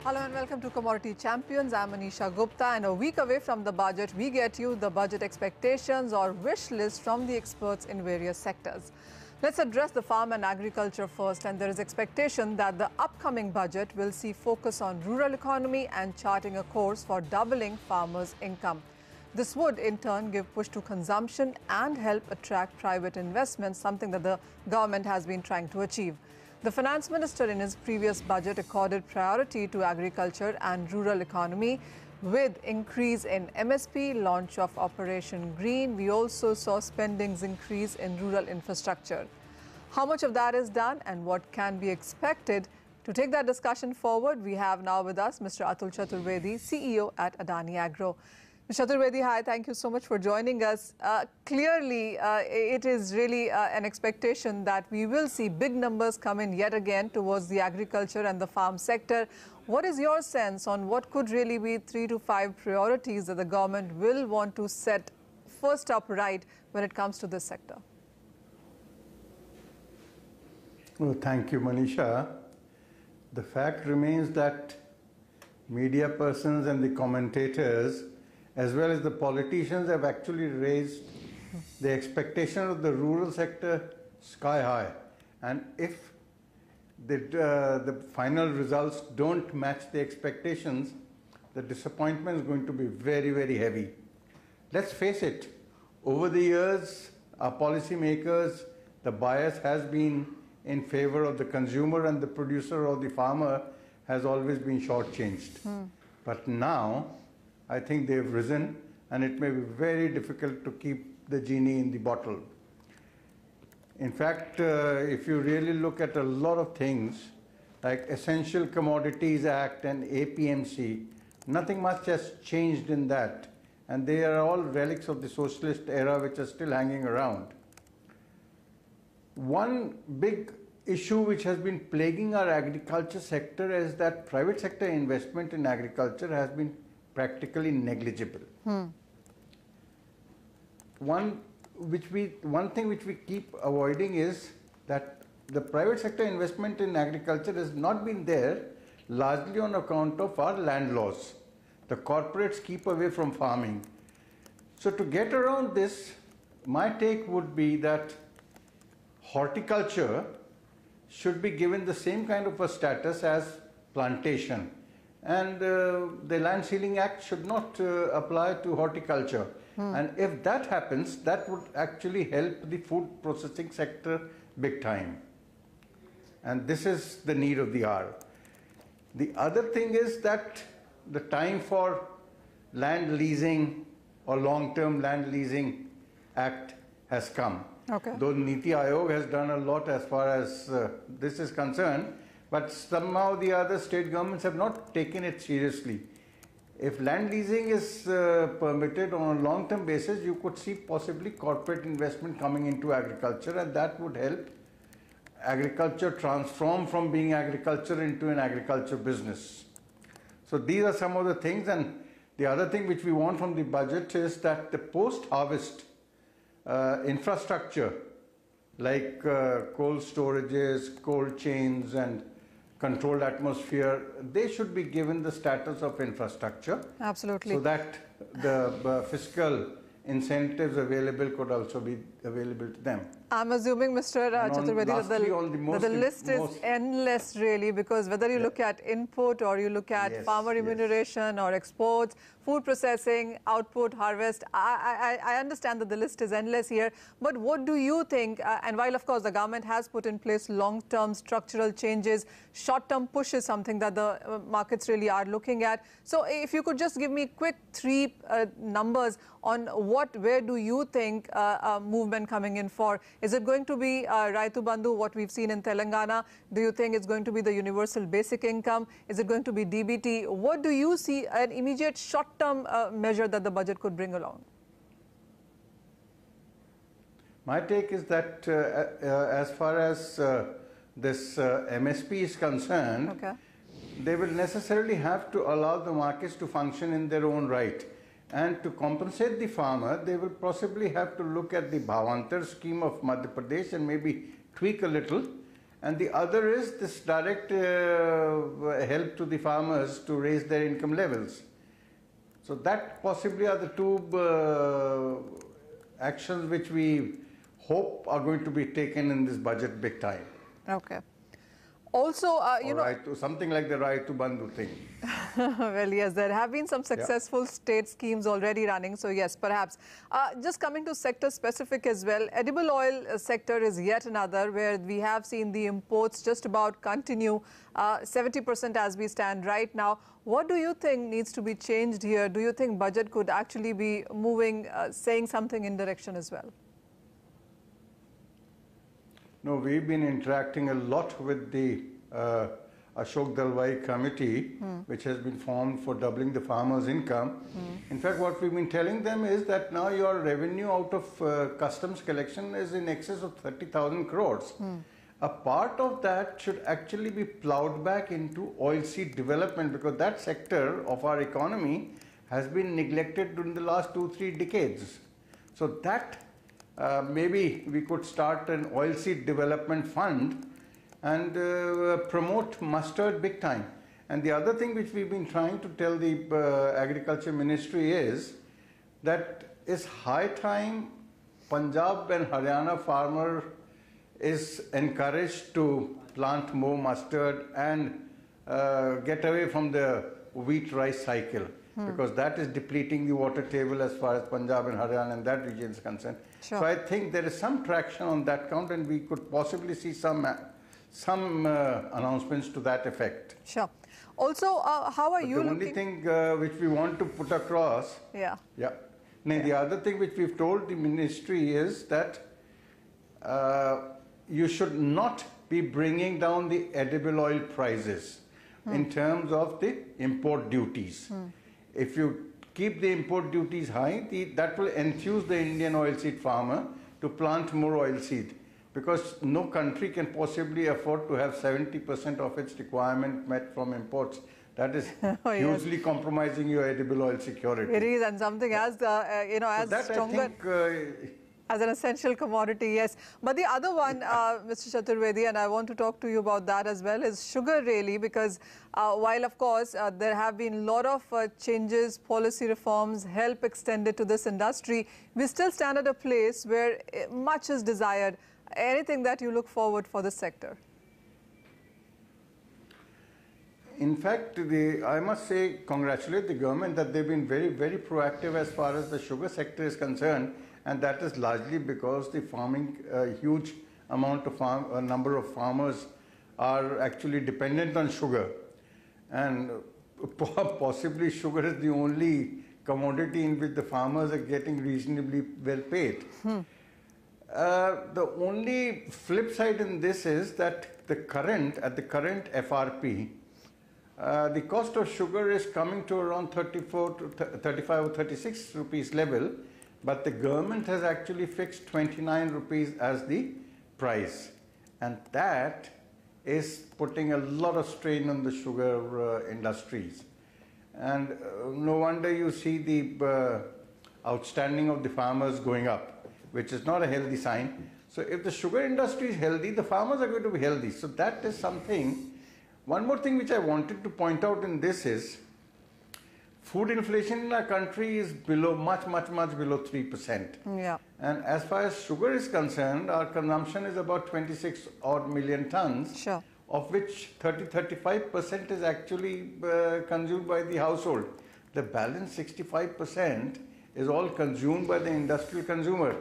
Hello and welcome to Commodity Champions. I'm Manisha Gupta, and a week away from the budget, we get you the budget expectations or wish list from the experts in various sectors. Let's address the farm and agriculture first, and there is expectation that the upcoming budget will see focus on rural economy and charting a course for doubling farmers' income. This would in turn give push to consumption and help attract private investment, something that the government has been trying to achieve. The finance minister in his previous budget accorded priority to agriculture and rural economy with increase in MSP, launch of Operation Green. We also saw spendings increase in rural infrastructure. How much of that is done and what can be expected? To take that discussion forward, we have now with us Mr. Atul Chaturvedi, CEO at Adani Agro. Mr. Chaturvedi, hi, thank you so much for joining us. Clearly, it is really an expectation that we will see big numbers come in yet again towards the agriculture and the farm sector. What is your sense on what could really be 3 to 5 priorities that the government will want to set first up right when it comes to this sector? Well, thank you, Manisha. The fact remains that media persons and the commentators as well as the politicians have actually raised the expectation of the rural sector sky high. And if the final results don't match the expectations, the disappointment is going to be very, very heavy. Let's face it, over the years, our policymakers, the bias has been in favor of the consumer, and the producer or the farmer has always been shortchanged. But now, I think they've risen, and it may be very difficult to keep the genie in the bottle. In fact, if you really look at a lot of things, like Essential Commodities Act and APMC, nothing much has changed in that. And they are all relics of the socialist era which are still hanging around. One big issue which has been plaguing our agriculture sector is that private sector investment in agriculture has been practically negligible. One thing which we keep avoiding is that the private sector investment in agriculture has not been there largely on account of our land laws. The corporates keep away from farming. So to get around this, my take would be that horticulture should be given the same kind of a status as plantation. And the Land Ceiling Act should not apply to horticulture. And if that happens, that would actually help the food processing sector big time. And this is the need of the hour. The other thing is that the time for land leasing or long-term land leasing act has come. Okay. Though Niti Aayog has done a lot as far as this is concerned, but somehow the other state governments have not taken it seriously. If land leasing is permitted on a long-term basis, you could see possibly corporate investment coming into agriculture, and that would help agriculture transform from being agriculture into an agriculture business. So these are some of the things, and the other thing which we want from the budget is that the post-harvest infrastructure like cold storages, cold chains, and controlled atmosphere, they should be given the status of infrastructure. Absolutely. So that the fiscal incentives available could also be available to them. I'm assuming, Mr. Chaturvedi, that the list is endless, really, because whether you look at input or you look at farmer remuneration or exports, food processing, output, harvest, I understand that the list is endless here. But what do you think? And while, of course, the government has put in place long-term structural changes, short-term push is something that the markets really are looking at. So if you could just give me quick 3 numbers on where do you think movement coming in for? Is it going to be Raitu Bandhu, what we've seen in Telangana? Do you think it's going to be the universal basic income? Is it going to be DBT? What do you see an immediate short-term measure that the budget could bring along? My take is that as far as this MSP is concerned, they will necessarily have to allow the markets to function in their own right. And to compensate the farmer, they will possibly have to look at the Bhavantar scheme of Madhya Pradesh and maybe tweak a little and the other is this direct help to the farmers to raise their income levels. So that possibly are the two actions which we hope are going to be taken in this budget big time. Okay. Also, you know, Something like the right to Bandhu thing. well, yes, there have been some successful state schemes already running. So, yes, perhaps. Just coming to sector specific as well, edible oil sector is yet another where we have seen the imports just about continue 70% as we stand right now. What do you think needs to be changed here? Do you think budget could actually be moving, saying something in direction as well? No, we've been interacting a lot with the Ashok Dalwai committee, which has been formed for doubling the farmers' income. In fact, what we've been telling them is that now your revenue out of customs collection is in excess of 30,000 crores. A part of that should actually be plowed back into oilseed development, because that sector of our economy has been neglected during the last 2-3 decades. So that maybe we could start an oilseed development fund and promote mustard big time. And the other thing which we've been trying to tell the Agriculture Ministry is that it's high time Punjab and Haryana farmer is encouraged to plant more mustard and get away from the wheat-rice cycle. Because that is depleting the water table as far as Punjab and Haryana and that region is concerned. Sure. So I think there is some traction on that count, and we could possibly see some announcements to that effect. Sure. Also, how are you looking? The only thing which we want to put across, the other thing which we've told the ministry is that you should not be bringing down the edible oil prices in terms of the import duties. If you keep the import duties high, that will enthuse the Indian oilseed farmer to plant more oilseed, because no country can possibly afford to have 70% of its requirement met from imports. That is hugely compromising your edible oil security. It is, and something as as that stronger. I think, as an essential commodity, yes. But the other one, Mr. Chaturvedi, and I want to talk to you about that as well, is sugar really, because while of course there have been a lot of changes, policy reforms, help extended to this industry, we still stand at a place where much is desired. Anything that you look forward for this sector? In fact, I must say, congratulate the government that they've been very, very proactive as far as the sugar sector is concerned. And that is largely because the farming, huge amount of number of farmers are actually dependent on sugar. And possibly sugar is the only commodity in which the farmers are getting reasonably well paid. The only flip side in this is that at the current FRP, the cost of sugar is coming to around 34 to 35 or 36 rupees level. But the government has actually fixed 29 rupees as the price, and that is putting a lot of strain on the sugar industries. And no wonder you see the outstanding of the farmers going up, which is not a healthy sign. So if the sugar industry is healthy, the farmers are going to be healthy. So that is something. One more thing which I wanted to point out in this is, food inflation in our country is much below 3%. Yeah. And as far as sugar is concerned, our consumption is about 26 odd million tons, Sure. of which 30-35% is actually consumed by the household. The balance 65% is all consumed by the industrial consumer.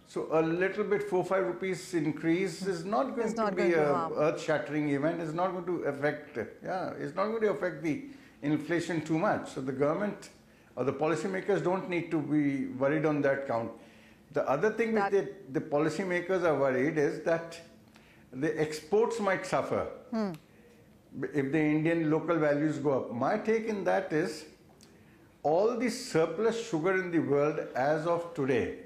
So a little bit 4-5 rupees increase is not going to be an earth-shattering event. It's not going to affect. It's not going to affect the inflation too much. So the government or the policymakers don't need to be worried on that count. The other thing which the policymakers are worried is that the exports might suffer if the Indian local values go up. My take in that is, all the surplus sugar in the world as of today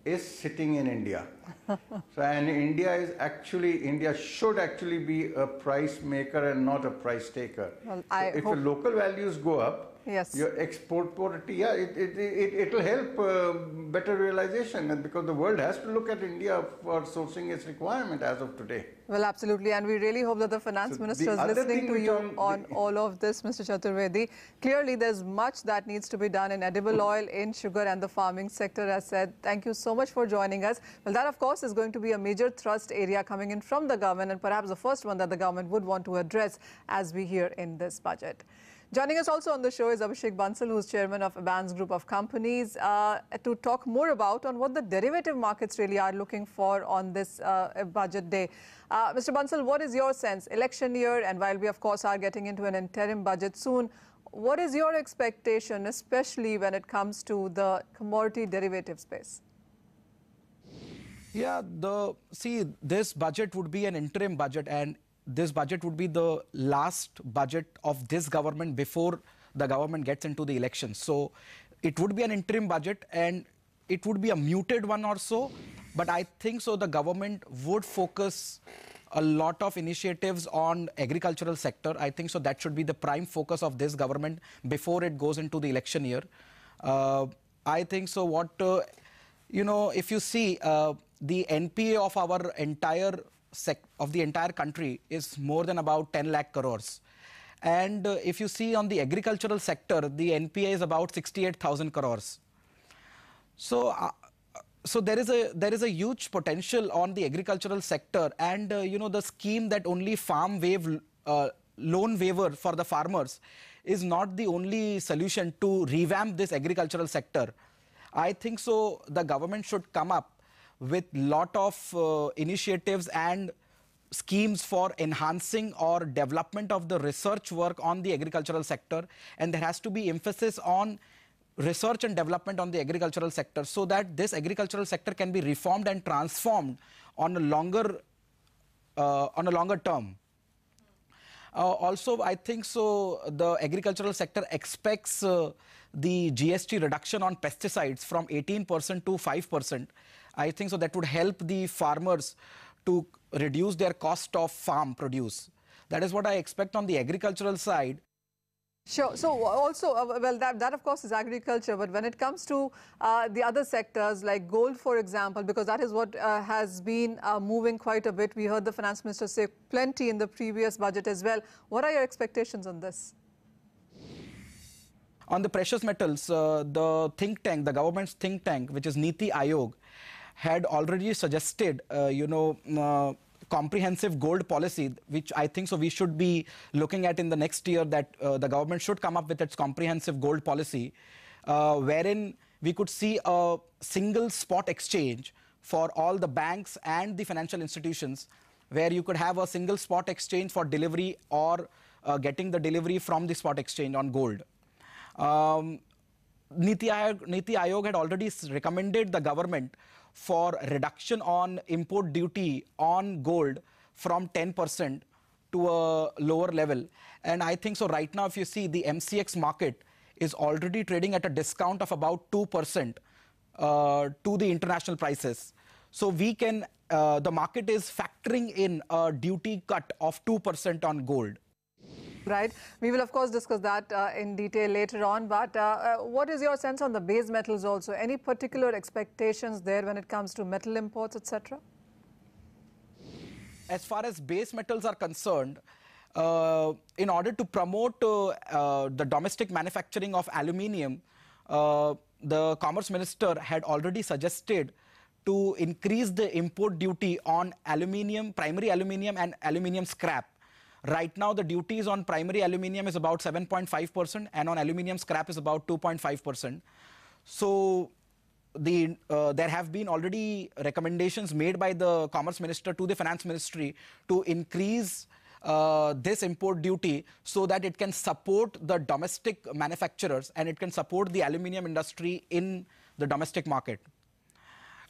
is sitting in India. So, and India should actually be a price maker and not a price taker. Well, so if the local values go up, yes, your export quality, yeah, it will help better realization, and because the world has to look at India for sourcing its requirement as of today. Well, absolutely, and we really hope that the finance minister is listening to you on all of this, Mr. Chaturvedi. Clearly, there's much that needs to be done in edible oil, in sugar and the farming sector, as said. Thank you so much for joining us. Well, that, of course, is going to be a major thrust area coming in from the government, and perhaps the first one that the government would want to address as we hear in this budget. Joining us also on the show is Abhishek Bansal, who's chairman of ABans group of companies, to talk more about on what the derivative markets really are looking for on this budget day. Mr. Bansal, what is your sense? Election year, and while we of course are getting into an interim budget soon, what is your expectation, especially when it comes to the commodity derivative space? Yeah, this budget would be an interim budget, and this budget would be the last budget of this government before the government gets into the elections. So it would be an interim budget, and it would be a muted one or so. But I think so the government would focus a lot of initiatives on agricultural sector. I think so that should be the prime focus of this government before it goes into the election year. I think so if you see the NPA of our entire country is more than about 10 lakh crores. And if you see on the agricultural sector, the NPA is about 68,000 crores. So, there is a huge potential on the agricultural sector, and the scheme that only loan waiver for the farmers is not the only solution to revamp this agricultural sector. I think so the government should come up with lot of initiatives and schemes for enhancing or development of the research work on the agricultural sector, and there has to be emphasis on research and development on the agricultural sector, so that this agricultural sector can be reformed and transformed on a longer term. Also, I think so the agricultural sector expects the GST reduction on pesticides from 18% to 5%. I think so that would help the farmers to reduce their cost of farm produce. That is what I expect on the agricultural side. Sure. So also, well, that of course is agriculture, but when it comes to the other sectors like gold, for example, because that is what has been moving quite a bit. We heard the finance minister say plenty in the previous budget as well. What are your expectations on this? On the precious metals, the government's think tank, which is Niti Aayog, had already suggested, comprehensive gold policy, which I think so we should be looking at in the next year, that the government should come up with its comprehensive gold policy, wherein we could see a single spot exchange for all the banks and the financial institutions, where you could have a single spot exchange for delivery or getting the delivery from the spot exchange on gold. Niti Aayog had already recommended the government for reduction on import duty on gold from 10% to a lower level. And I think so right now, if you see, the MCX market is already trading at a discount of about 2% to the international prices. So we can, the market is factoring in a duty cut of 2% on gold. Right. We will, of course, discuss that in detail later on. But what is your sense on the base metals also? Any particular expectations there when it comes to metal imports, etc.? As far as base metals are concerned, in order to promote the domestic manufacturing of aluminium, the Commerce Minister had already suggested to increase the import duty on aluminium, primary aluminium and aluminium scrap. Right now, the duties on primary aluminium is about 7.5% and on aluminium scrap is about 2.5%. So there have been already recommendations made by the Commerce Minister to the Finance Ministry to increase this import duty so that it can support the domestic manufacturers and it can support the aluminium industry in the domestic market.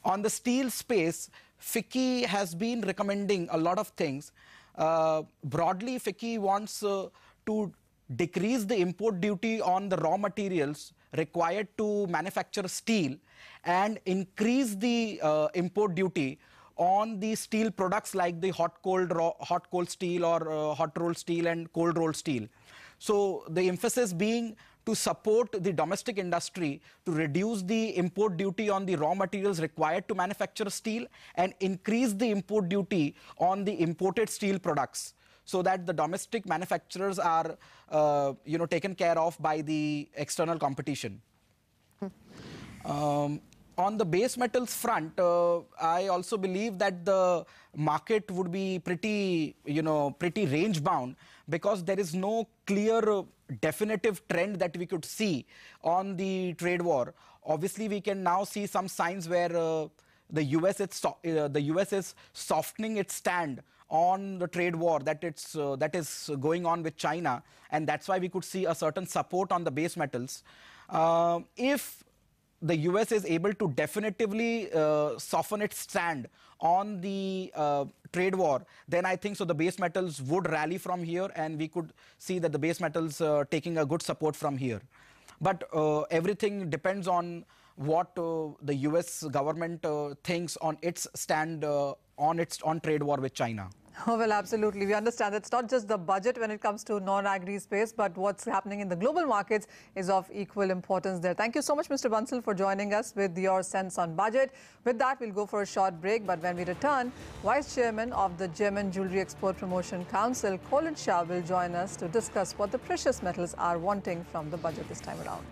On the steel space, FICCI has been recommending a lot of things. Broadly, FICCI wants to decrease the import duty on the raw materials required to manufacture steel and increase the import duty on the steel products like the hot cold steel or hot rolled steel and cold rolled steel. So the emphasis being to support the domestic industry to reduce the import duty on the raw materials required to manufacture steel and increase the import duty on the imported steel products, so that the domestic manufacturers are taken care of by the external competition. On the base metals front, I also believe that the market would be pretty range bound, because there is no clear definitive trend that we could see on the trade war. Obviously, we can now see some signs where the US is softening its stand on the trade war that is going on with China, and that's why we could see a certain support on the base metals. If the US is able to definitively soften its stand on the trade war, then I think so the base metals would rally from here, and we could see that the base metals taking a good support from here. But everything depends on what the US government thinks on its stand on trade war with China. Oh, well, absolutely. We understand it's not just the budget when it comes to non-agri space, but what's happening in the global markets is of equal importance there. Thank you so much, Mr. Bansal, for joining us with your sense on budget. With that, we'll go for a short break. But when we return, Vice Chairman of the German Jewelry Export Promotion Council, Colin Shah, will join us to discuss what the precious metals are wanting from the budget this time around.